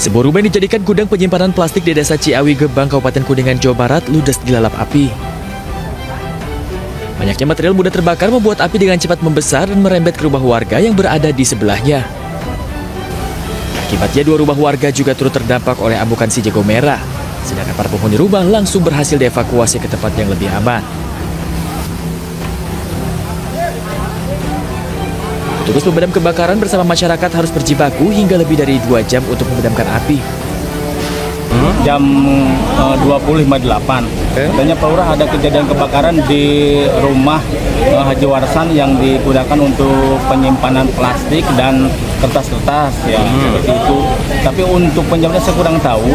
Sebuah rumah yang dijadikan gudang penyimpanan plastik di Desa Ciawi Gebang, Kabupaten Kuningan, Jawa Barat, ludes dilalap api. Banyaknya material mudah terbakar membuat api dengan cepat membesar dan merembet ke rumah warga yang berada di sebelahnya. Akibatnya 2 rumah warga juga turut terdampak oleh amukan si jago merah, sedangkan para penghuni rumah langsung berhasil dievakuasi ke tempat yang lebih aman. Petugas pemadam kebakaran bersama masyarakat harus berjibaku hingga lebih dari 2 jam untuk memadamkan api. Jam 20.58 katanya Pak Lurah ada kejadian kebakaran di rumah Haji Warsan yang digunakan untuk penyimpanan plastik dan kertas-kertas ya seperti itu. Tapi untuk penyebabnya saya kurang tahu.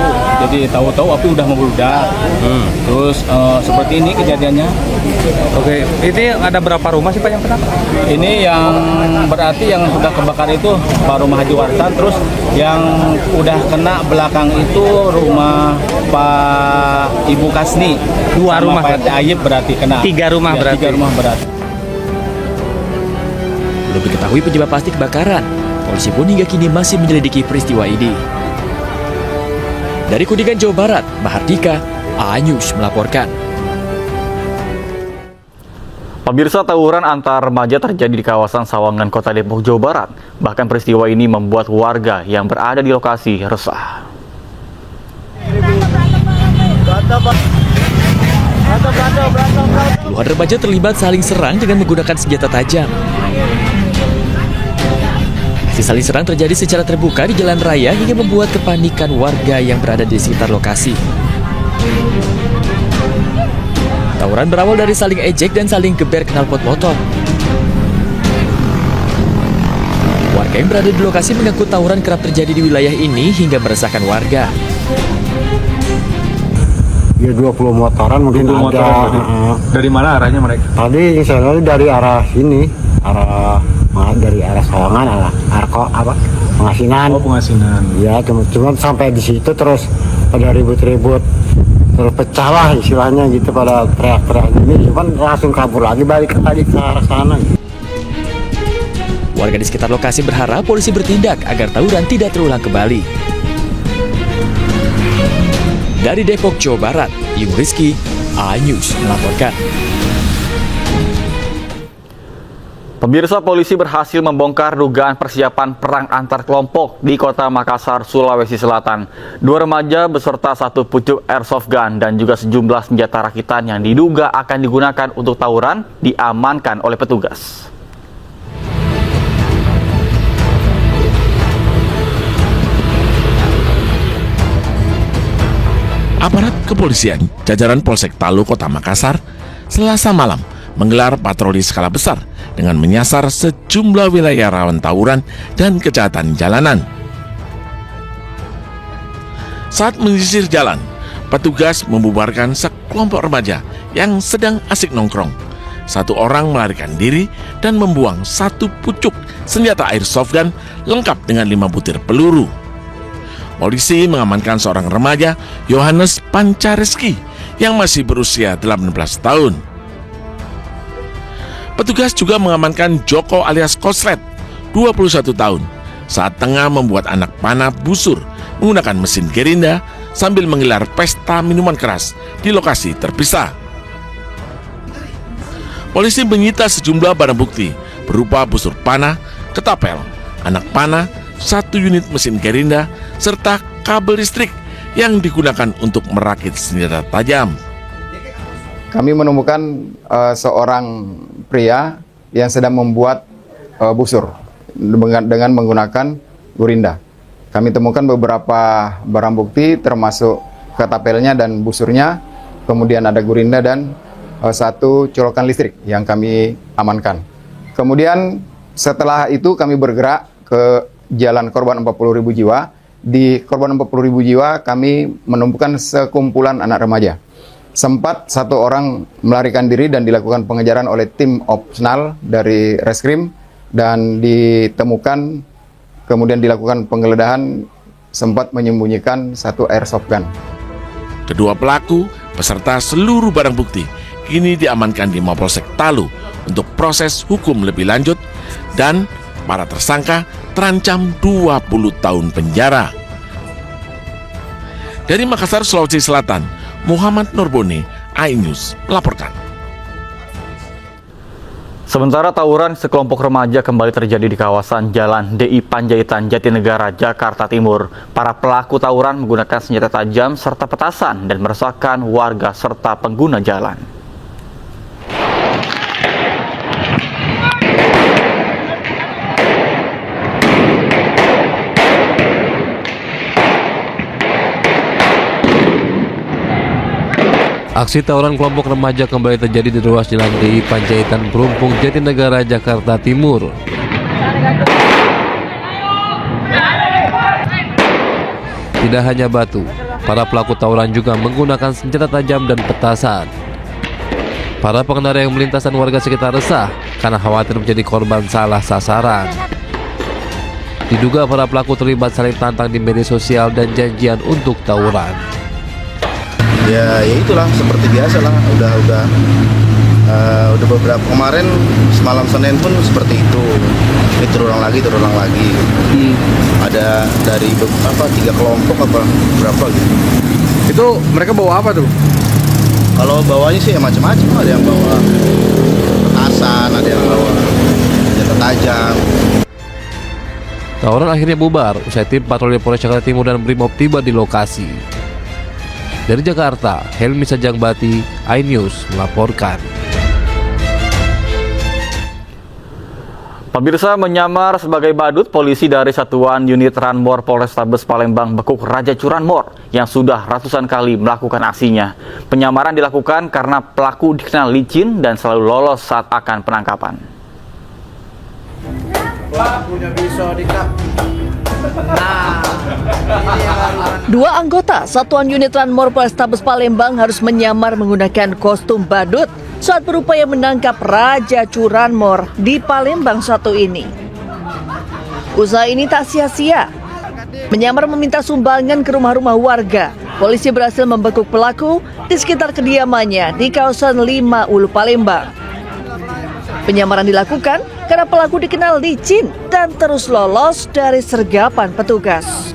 Jadi tahu-tahu api udah membludak. Terus seperti ini kejadiannya. Oke, ini ada berapa rumah sih Pak yang kena? Ini yang berarti yang sudah kebakar itu Pak rumah Haji Warsan. Terus yang udah kena belakang itu rumah Pak Ibu Kasni. 2 rumah Pak Ayib berarti kena. 3 rumah ya, berarti. 3 rumah berarti. Belum diketahui penyebab pasti kebakaran. Polisi pun hingga kini masih menyelidiki peristiwa ini. Dari Kuningan, Jawa Barat, Mahardika, A-News melaporkan. Pemirsa, tawuran antar remaja terjadi di kawasan Sawangan, Kota Depok, Jawa Barat. Bahkan peristiwa ini membuat warga yang berada di lokasi resah. Puluhan remaja terlibat saling serang dengan menggunakan senjata tajam. Aksi saling serang terjadi secara terbuka di jalan raya hingga membuat kepanikan warga yang berada di sekitar lokasi. Tawuran berawal dari saling ejek dan saling geber knalpot motor. Warga yang berada di lokasi mengaku tawuran kerap terjadi di wilayah ini hingga meresahkan warga. Ya 20 motoran mungkin 20 ada. Dari mana arahnya mereka? Tadi insya Allah dari arah sini, dari arah Sawangan, arah Pengasinan. Oh, Pengasinan. Ya cuma sampai di situ terus pada ribut-ribut, terus pecah lah istilahnya gitu pada teriak-teriak ini. Cuman langsung kabur lagi balik tadi ke arah sana. Warga di sekitar lokasi berharap polisi bertindak agar tawuran tidak terulang kembali. Dari Depok, Jawa Barat, Yung Rizky, A-News melaporkan. Pemirsa, polisi berhasil membongkar dugaan persiapan perang antar kelompok di Kota Makassar, Sulawesi Selatan. 2 remaja beserta 1 pucuk airsoft gun dan juga sejumlah senjata rakitan yang diduga akan digunakan untuk tawuran diamankan oleh petugas. Aparat kepolisian jajaran Polsek Talu Kota Makassar Selasa malam menggelar patroli skala besar dengan menyasar sejumlah wilayah rawan tawuran dan kejahatan jalanan. Saat menyisir jalan, petugas membubarkan sekelompok remaja yang sedang asik nongkrong. 1 orang melarikan diri dan membuang 1 pucuk senjata airsoft gun lengkap dengan 5 butir peluru. Polisi mengamankan seorang remaja, Yohanes Pancareski, yang masih berusia 18 tahun. Petugas juga mengamankan Joko alias Koslet, 21 tahun, saat tengah membuat anak panah busur menggunakan mesin gerinda sambil menggelar pesta minuman keras di lokasi terpisah. Polisi menyita sejumlah barang bukti berupa busur panah, ketapel, anak panah, 1 unit mesin gerinda, serta kabel listrik yang digunakan untuk merakit senjata tajam. Kami menemukan seorang pria yang sedang membuat busur dengan menggunakan gurinda. Kami temukan beberapa barang bukti termasuk ketapelnya dan busurnya, kemudian ada gurinda dan 1 colokan listrik yang kami amankan. Kemudian setelah itu kami bergerak ke jalan korban 40.000 jiwa. Di korban 40.000 jiwa kami menemukan sekumpulan anak remaja. Sempat 1 orang melarikan diri dan dilakukan pengejaran oleh tim opsional dari Reskrim dan ditemukan, kemudian dilakukan penggeledahan, sempat menyembunyikan 1 airsoft gun. Kedua pelaku beserta seluruh barang bukti kini diamankan di Mapolsek Talu untuk proses hukum lebih lanjut dan para tersangka terancam 20 tahun penjara. Dari Makassar, Sulawesi Selatan, Muhammad Nurboni, iNews melaporkan. Sementara tawuran sekelompok remaja kembali terjadi di kawasan Jalan DI Panjaitan, Jatinegara, Jakarta Timur. Para pelaku tawuran menggunakan senjata tajam serta petasan dan meresahkan warga serta pengguna jalan. Aksi tawuran kelompok remaja kembali terjadi di ruas Jalan DI Panjaitan Perumpung, Jatinegara, Jakarta Timur. Tidak hanya batu, para pelaku tawuran juga menggunakan senjata tajam dan petasan. Para pengendara yang melintas dan warga sekitar resah karena khawatir menjadi korban salah sasaran. Diduga para pelaku terlibat saling tantang di media sosial dan janjian untuk tawuran. Ya itulah seperti biasa lah, udah beberapa kemarin semalam Senin pun seperti itu. Ini terulang lagi. Ada dari 3 kelompok apa berapa gitu. Itu mereka bawa apa tuh? Kalau bawanya sih ya macam-macam, ada yang bawa petasan, ada yang bawa senjata tajam. Tawuran akhirnya bubar usai tim patroli Polres Jakarta Timur dan Brimob tiba di lokasi. Dari Jakarta, Helmi Sajangbati, iNews melaporkan. Pemirsa, menyamar sebagai badut, polisi dari Satuan Unit Ranmor Polrestabes Palembang bekuk Raja Curanmor yang sudah ratusan kali melakukan aksinya. Penyamaran dilakukan karena pelaku dikenal licin dan selalu lolos saat akan penangkapan. Dua anggota Satuan Unit Ranmor Polrestabes Palembang harus menyamar menggunakan kostum badut saat berupaya menangkap Raja Curanmor di Palembang satu ini. Usaha ini tak sia-sia. Menyamar meminta sumbangan ke rumah-rumah warga, polisi berhasil membekuk pelaku di sekitar kediamannya di kawasan 5 Ulu Palembang. Penyamaran dilakukan karena pelaku dikenal licin dan terus lolos dari sergapan petugas.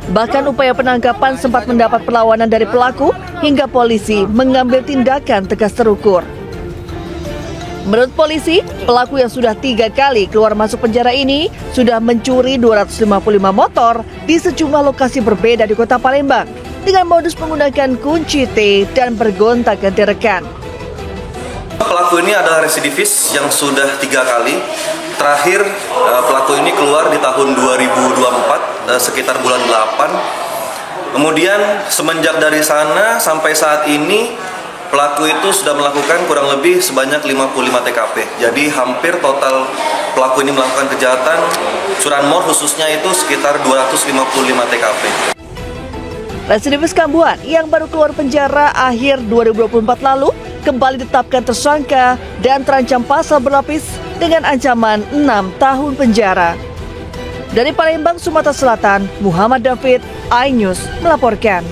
Bahkan upaya penangkapan sempat mendapat perlawanan dari pelaku hingga polisi mengambil tindakan tegas terukur. Menurut polisi, pelaku yang sudah 3 kali keluar masuk penjara ini sudah mencuri 255 motor di sejumlah lokasi berbeda di kota Palembang dengan modus menggunakan kunci T dan bergonta-ganti rekan. Pelaku ini adalah residivis yang sudah 3 kali. Terakhir pelaku ini keluar di tahun 2024 sekitar bulan 8. Kemudian semenjak dari sana sampai saat ini pelaku itu sudah melakukan kurang lebih sebanyak 55 TKP. Jadi hampir total pelaku ini melakukan kejahatan curanmor khususnya itu sekitar 255 TKP. Residivis Kambuan yang baru keluar penjara akhir 2024 lalu kembali ditetapkan tersangka dan terancam pasal berlapis dengan ancaman 6 tahun penjara. Dari Palembang, Sumatera Selatan, Muhammad David, iNews melaporkan.